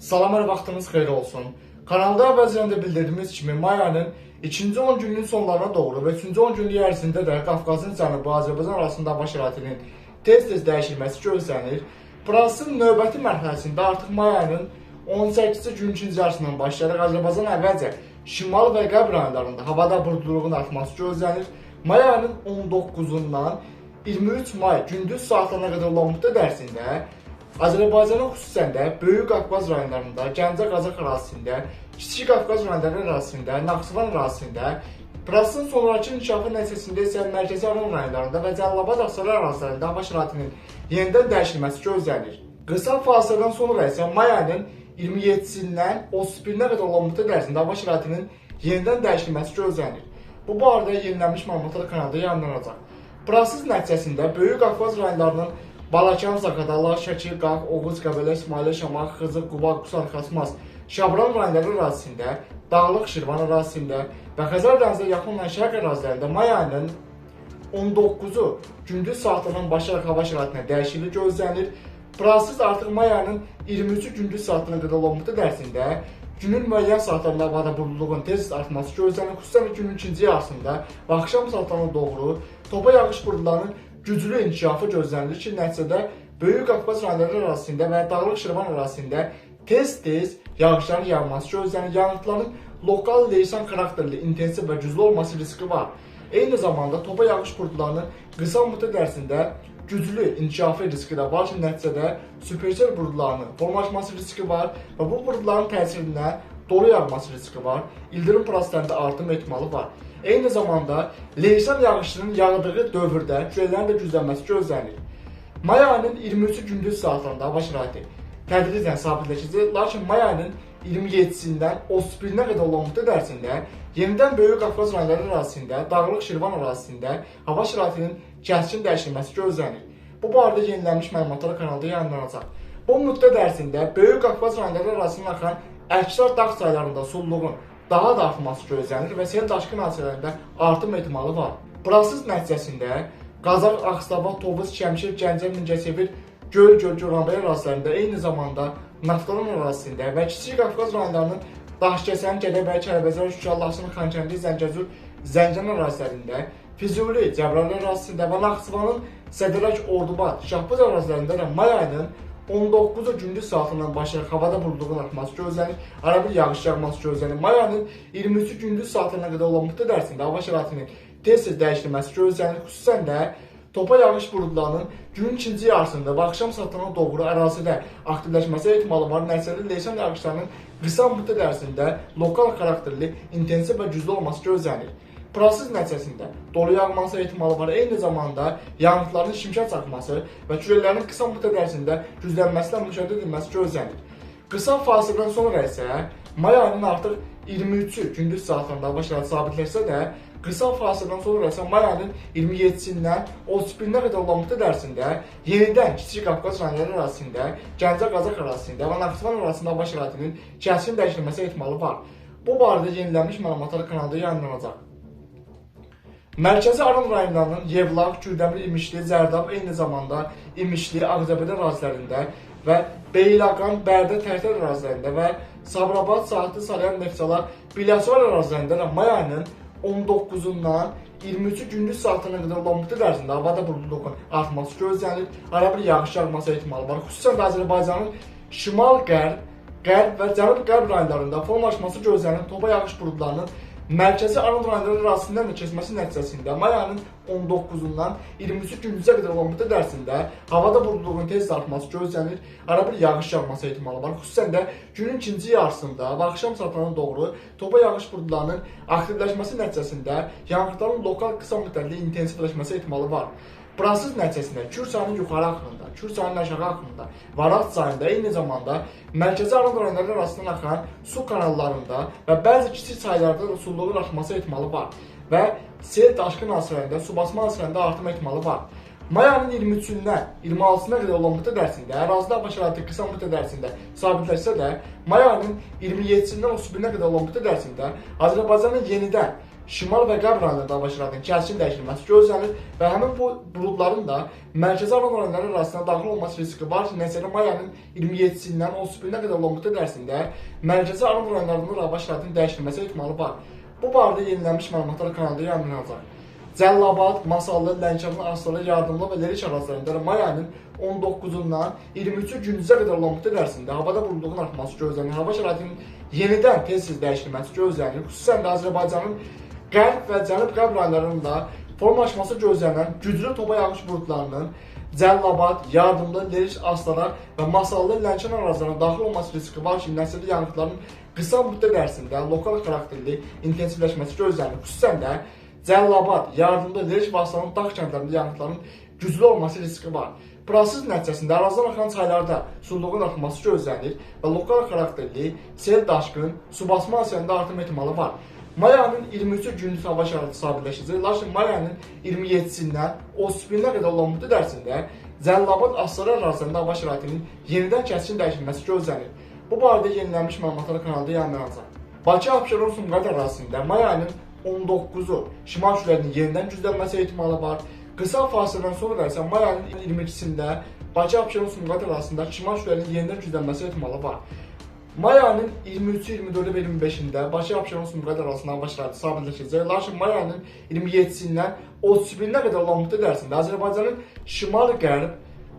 Salamlar, vaxtınız xeyir olsun. Kanalda əvvəlcədən də bildirdiyimiz kimi may ayının ikinci 10 günün sonlarına doğru və 3-cü 10 günlük ərzində də Qafqazın cənubu Azərbaycan arasında hava şəraitinin tez-tez dəyişilməsi gözlənir. Prosesin növbəti mərhələsində artıq may ayının 18-ci günün ikinci yarısından başlayaraq Azərbaycan əvvəlcə şimal və qərb rayonlarında havada buludluluğun artması gözlənir. May ayının 19-undan 23 may gündüz saatlarına qədər olan müddət ərzində Azərbaycanın xüsusən də Böyük Qafqaz rayonlarında, Gəncə Qazax ərazisində, Kiçik Qafqaz rayonları ərazisində, Naxçıvan ərazisində, prosesin sonrakı inkişafı nəticəsində isə Mərkəzi Aran rayonlarında və Cəlilabad Ağsaray ərazilərində hava şəraitinin yenidən dəyişilməsi gözlənilir. Qısa fasilədən sonra isə may ayının 27-sindən 31-nə qədər olan müddət ərzində hava şəraitinin yenidən dəyişilməsi gözlənilir. Bu barədə yenilənmiş məlumatlar kanalda yayımlanacaq. Proses nəticəsində Böyük Qafqaz rayonlarının Balakan, Zaqatala, Şəki, Qaf, Oğuz, Qəbələ, İsmailə, Şamaxı, Xızı, Quba, Qusar, Xasmaz, Şabran rayonları ərazisində, Dağlıq Şirvan ərazisində və Xəzər dənizə yaxın olan şərq ərazilərində may ayının 19-u gündüz saatlarından başlayaraq hava şəraitinə dəyişiklik gözlənilir. Proses artıq may ayının 23-cü gündüz saatlarına qədər olan müddət ərzində günün müəyyən saatlarında havada buludluluğun tez artması gözlənilir. Xüsusən günün ikinci yarısında və axşam saatlarına doğru topa yağış buludlarının güclü inkişafı gözlənilir ki, nəticədə Böyük Qafqaz rayonları ərazisində və Dağlıq Şirvan ərazisində tez-tez yağışların yağması gözlənilir. Yağıntıların lokal leysan xarakterli, intensiv və güclü olması riski var. Eyni zamanda topa yağış buludlarının qısa müddət ərzində güclü inkişafı riski də var ki, nəticədə supersel buludlarının formalaşması riski var və bu buludların təsirindən dolu yağması riski var. İldırım proseslərində artım ehtimalı var. Eyni zamanda leysan yağışının yağdığı dövrdə küləklərin də güclənməsi gözlənilir. May ayının 23-cü gündüz saatlarında hava şəraiti tədricən sabitləşəcək, lakin may ayının 27-sindən 31-nə qədər olan müddət ərzində yenidən Böyük Qafqaz rayonları ərazisində, Dağlıq Şirvan ərazisində hava şəraitinin kəskin dəyişilməsi gözlənir. Bu barədə yenilənmiş məlumatlar kanalda yayımlanacaq. Bu müddət ərzində Böyük Qafqaz rayonları ərazisindən axan əksər dağ çaylarında sulluğun daha da artması gözlənir və sel daşqın hadisələrində artım ehtimalı var. Proses nəticəsində Qazax, Ağstafa, Tovuz, Şəmkir, Gəncə, Mingəçevir, Göl, Goranbəy ərazilərində, eyni zamanda Naftalan ərazisində və Kiçik Qafqaz rayonlarının Daşkəsən, Gədəbəy, Kəlbəcər, Şuşa, Laçın, Xankəndi, Zəngəzur, Zəncan ərazilərində, Füzuli, Cəbrayıl ərazisində və Naxçıvanın Sədərək, Ordubad, Şahbuz ərazilərində də may ayının 19-cu gündüz saatından başlayaraq havada buludluğun artması gözlənir, arabir yağış yağması gözlənir. May ayının 23-cü gündüz saatlarına qədər olan müddət ərzində hava şəraitinin tez-tez dəyişilməsi gözlənir. Xüsusən də topa yağış buludlarının günün ikinci yarısında və axşam saatlarına doğru ərazidə aktivləşməsi ehtimalı var. Nəticədə leysan yağışlarının qısa müddət ərzində lokal xarakterli, intensiv və güclü olması gözlənir. Proses nəticəsində dolu yağması ehtimalı var. Eyni zamanda yağıntıların şimşək çaxması və küləklərin qısa müddət ərzində güclənməsilə müşahidə edilməsi gözlənir. Qısa fasilədən sonra isə may ayının artıq 23-cü gündüz saatlarında hava şəraiti sabitləşsə də, qısa fasilədən sonra isə may ayının 27-sindən 31-nə qədər olan müddət ərzində yenidən Kiçik Qafqaz rayonları ərazisində, Gəncə Qazax ərazisində və Naxçıvan ərazisində hava şəraitinin kəskin dəyişilməsi ehtimalı var. Bu barədə yenilənmiş məlumatlar kanalda yayımlanacaq. Mərkəzi Aran rayonlarının Yevlax, Kürdəmir, İmişli, Zərdab, eyni zamanda İmişli, Ağcabədi ərazilərində və Beyləqan, Bərdə, Tərtər ərazilərində və Sabirabad, Saatlı, Salyan, Neftçala, Biləsuvar ərazilərində də may ayının 19-undan 23-cü gündüz saatlarına qədər olan müddət ərzində havada buludluğun artması gözlənilir, arabir yağış yağması ehtimalı var. Xüsusən də Azərbaycanın şimal-qərb, qərb və cənub-qərb rayonlarında formalaşması gözlənilən topa yağış buludlarının Mərkəzi Aran rayonları ərazisindən də keçməsi nəticəsində may ayının 19-undan 23-cü gündüzə qədər olan müddət ərzində havada buludluğun tez artması gözlənir, arabir yağış yağması ehtimalı var. Xüsusən də günün ikinci yarısında və axşam saatlarına doğru topa yağış buludlarının aktivləşməsi nəticəsində yağıntıların lokal qısa müddətli intensivləşməsi ehtimalı var. Proses nəticəsində Kür çayının yuxarı axınında, Kür çayının aşağı axınında, Varat çayında, eyni zamanda Mərkəzi Aran rayonları arasından axan su kanallarında və bəzi kiçik çaylarda da sululuğun artması ehtimalı var və sel daşqın hadisələrində, su basma hadisələrində artım ehtimalı var. May ayının 23-dən 26-sına qədər olan müddət ərzində ərazidə hava şəraiti qısa müddət ərzində sabitləşsə də, may ayının 27-sindən 31-nə qədər olan müddət ərzində Azərbaycanın yenidən şimal və qərb rayonlarında hava şəraitinin kəskin dəyişilməsi gözlənilir və həmin bu buludların da mərkəzi Aran rayonları arasında daxil olması riski var ki, məsələn, mayın 27-dən 31-nə qədər olan müddət ərzində mərkəzi Aran rayonlarında hava şəraitinin dəyişilməsi ehtimalı var. Bu barədə yenilənmiş məlumatlar kanalda yayımlanacaq. Cəlilabad, Masallı, Lənkəran, Astara, Yardımlı və Lerik ərazilərində may ayının 19-dan 23-cü gündüzə qədər olan müddət ərzində havada buludluğun artması gözlənilir. Hava şəraitinin yenidən tez-tez dəyişilməsi gözlənilir. Xüsusən də Azərbaycanın qərb və cənub-qərb rayonlarında formalaşması gözlənilən güclü topa yağış buludlarının Cəlilabad, Yardımlı, Lerik, Astara və Masallı, Lənkəran ərazilərində daxil olması riski var ki, nəsilli yanğınların qısa müddət ərzində lokal xarakterli intensivləşməsi gözlənilir. Xüsusən də Cəlilabad, Yardımlı, Lerik və Astaranın dağ kəndlərində yanğınların güclü olması riski var. Proses nəticəsində ərazidən axan çaylarda sululuğun artması gözlənilir və lokal xarakterli sel, daşqın, su basma hadisələrində artım ehtimalı var. May ayının 23-cü gündüz hava şəraiti sabitləşəcək, lakin may ayının 27-dən 31-nə qədər olan müddət ərzində Cəlilabad, Astara ərazilərində hava şəraitinin yenidən kəskin dəyişilməsi gözlənilir. Bu barədə yenilənmiş məlumatlar kanalda yayımlanacaq. Bakı, Abşeron, Sumqayıt ərazisində may ayının 19-u şimal küləklərinin yenidən güclənməsi ehtimalı var. Qısa fasilədən sonra isə may ayının 22-sində Bakı, Abşeron, Sumqayıt ərazisində şimal küləklərinin yenidən güclənməsi ehtimalı var. May ayının 23-cü, 24-cü və 25-də Bakı, Abşeron, Sumqayıt ərazisində hava şəraiti sabitləşəcək. Lakin may ayının 27-dən 31-nə qədər olan müddət ərzində Azərbaycanın şimal-qərb,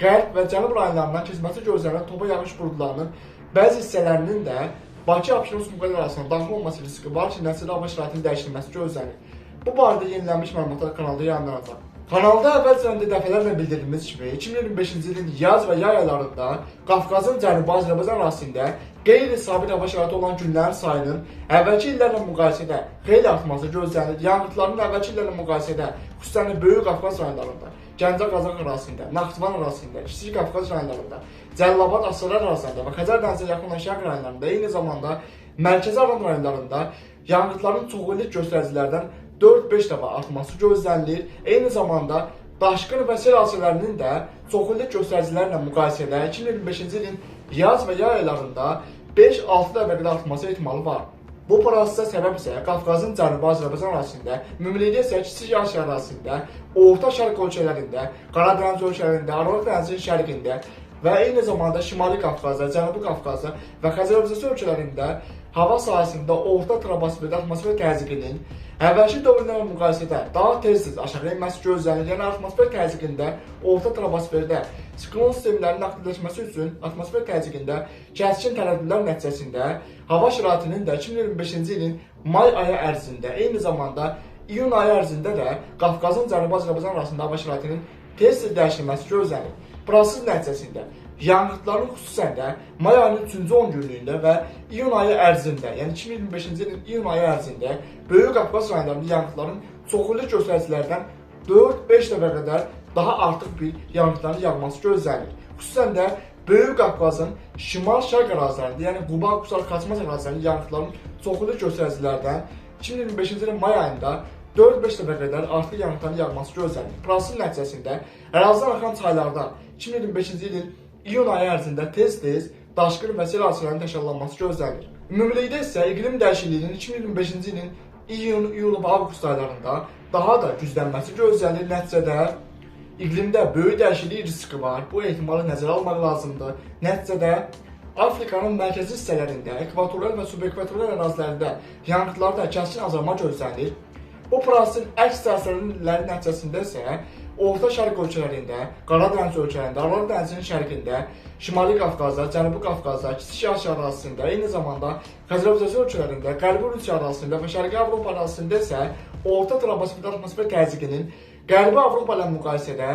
qərb və cənub rayonlarından keçməsi gözlənilən topa yağış buludlarının bəzi hissələrinin də Bakı, Abşeron, Sumqayıt ərazisində daxil olması riski var ki, nəsilli hava şəraitinin dəyişilməsi gözlənilir. Bu barədə yenilənmiş məlumatlar kanalda yayımlanacaq. Kanalda əvvəlcədən də dəfələrlə bildirdiyimiz kimi 2025-ci ilin yaz və yay aylarında Qafqazın Cənubi Azərbaycan ərazisində qeyri-sabit hava şəraiti olan günlərin sayının əvvəlki illərlə müqayisədə xeyli artması gözlənilir. Yanğınların əvvəlki illərlə müqayisədə xüsusən Böyük Qafqaz rayonlarında, Gəncə Qazax ərazisində, Naxçıvan ərazisində, Kiçik Qafqaz rayonlarında, Cəlilabad, Astara ərazisində və Xəzər dənizə yaxın olan şərq rayonlarında, eyni zamanda Mərkəzi Aran rayonlarında yanğınların çoxillik göstəricilərdən 4-5 dəfə artması gözlənilir. Eyni zamanda daşqın və sel hadisələrinin də çoxillik göstəricilərlə müqayisədə 2025-ci ilin yaz və yay aylarında 5-6 dəfə qədər artması ehtimalı var. Bu prosesə səbəb isə Qafqazın Cənubi Azərbaycan ərazisində, ümumilikdə isə Kiçik Asiya ərazisində, Orta Şərq ölkələrində, Qara dəniz ölkələrində, Aralıq dənizinin şərqində və eyni zamanda Şimali Qafqazda, Cənubi Qafqazda və Xəzər ölkələrində hava sahəsində orta troposferdə atmosfer təzyiqinin əvvəlki dövrlərlə müqayisədə daha tez-tez aşağı enməsi gözlənilir. Yəni atmosfer təzyiqində orta troposferdə siklon sistemlərinin aktivləşməsi üçün atmosfer təzyiqində kəskin tərəddüdlər nəticəsində hava şəraitinin də 2025-ci ilin may ayı ərzində, eyni zamanda iyun ayı ərzində də Qafqazın Cənubi Azərbaycan arasında hava şəraitinin tez-tez dəyişilməsi gözlənilir. Proses nəticəsində yanğınların xüsusən də may ayının 3-cü 10 günlüyündə və iyun ayı ərzində, yəni 2025-ci ilin iyun ayı ərzində Böyük Qafqaz rayonlarında yanğınların çoxillik göstəricilərdən 4-5 dəfə qədər daha artıq bir yanğınların yağması gözlənilir. Xüsusən də Böyük Qafqazın şimal-şərq ərazilərində, yəni Quba, Qusar, Xaçmaz ərazilərində yanğınların çoxillik göstəricilərdən 2025-ci ilin may ayında 4-5 dəfə qədər artıq yanğınların yağması gözlənilir. Proses nəticəsində ərazidən axan çaylarda 2025-ci ilin iyun ayı ərzində tez-tez daşqın və sel hadisələrinin təkrarlanması gözlənilir. Ümumilikdə isə iqlim dəyişikliyinin 2025-ci ilin iyun, iyul və avqust aylarında daha da güclənməsi gözlənilir. Nəticədə iqlimdə böyük dəyişiklik riski var. Bu ehtimalı nəzərə almaq lazımdır. Nəticədə Afrikanın mərkəzi hissələrində, ekvatorial və subekvatorial ərazilərində yanğınlarda kəskin azalma gözlənilir. Bu prosesin əks təsirləri nəticəsində isə Orta Şərq ölkələrində, Qara dəniz ölkələrində, Aralıq dənizinin şərqində, Şimali Qafqazda, Cənubi Qafqazda, Kiçik Asiya ərazisində, eyni zamanda Xəzər ölkələrində, Qərbi Rusiya ərazisində və Şərqi Avropa ərazisində isə orta troposfer atmosfer təzyiqinin Qərbi Avropa ilə müqayisədə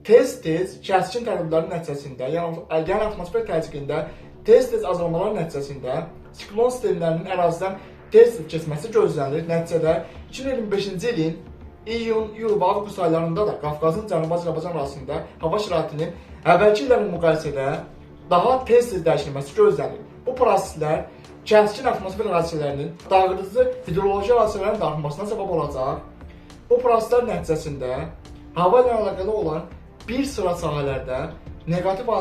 tez-tez kəskin tərəddüdlərin nəticəsində, yəni atmosfer təzyiqində tez-tez azalmalar nəticəsində siklon sistemlərinin ərazidən tez-tez keçməsi gözlənilir. Nəticədə 2025-ci ilin iyun, iyul və avqust aylarında da Qafqazın Cənubi Azərbaycan ərazisində hava şəraitinin əvvəlki illərlə müqayisədə daha tez-tez dəyişilməsi gözlənilir. Bu proseslər kəskin atmosfer hadisələrinin dağıdıcı hidroloji hadisələrin də artmasına səbəb olacaq. Bu proseslər nəticəsində hava ilə əlaqəli olan bir sıra sahələrdə neqativ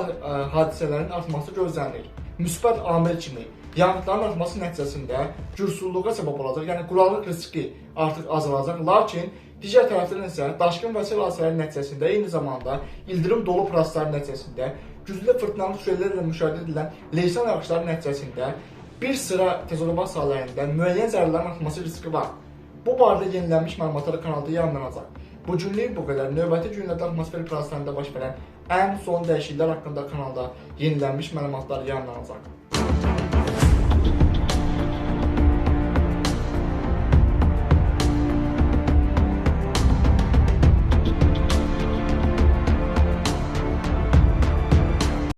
hadisələrin artması gözlənilir. Müsbət amil kimi Yanğınların artması nəticəsində cürsüzlüyə səbəb olacaq, yəni quraqlıq riski artıq azalacaq. Lakin digər tərəfdən isə daşqın və sel hadisələri nəticəsində, eyni zamanda ildırım dolu prosesləri nəticəsində, güclü fırtınalı sürələrlə müşahidə edilən leysan yağışları nəticəsində bir sıra təsərrüfat sahələrində müəyyən zərərlərin artması riski var. Bu barədə yenilənmiş məlumatlar kanalda yayımlanacaq. Bu günlük bu qədər. Növbəti günlərdə atmosfer proseslərində baş verən ən son dəyişikliklər haqqında kanalda yenilənmiş məlumatlar yayımlanacaq.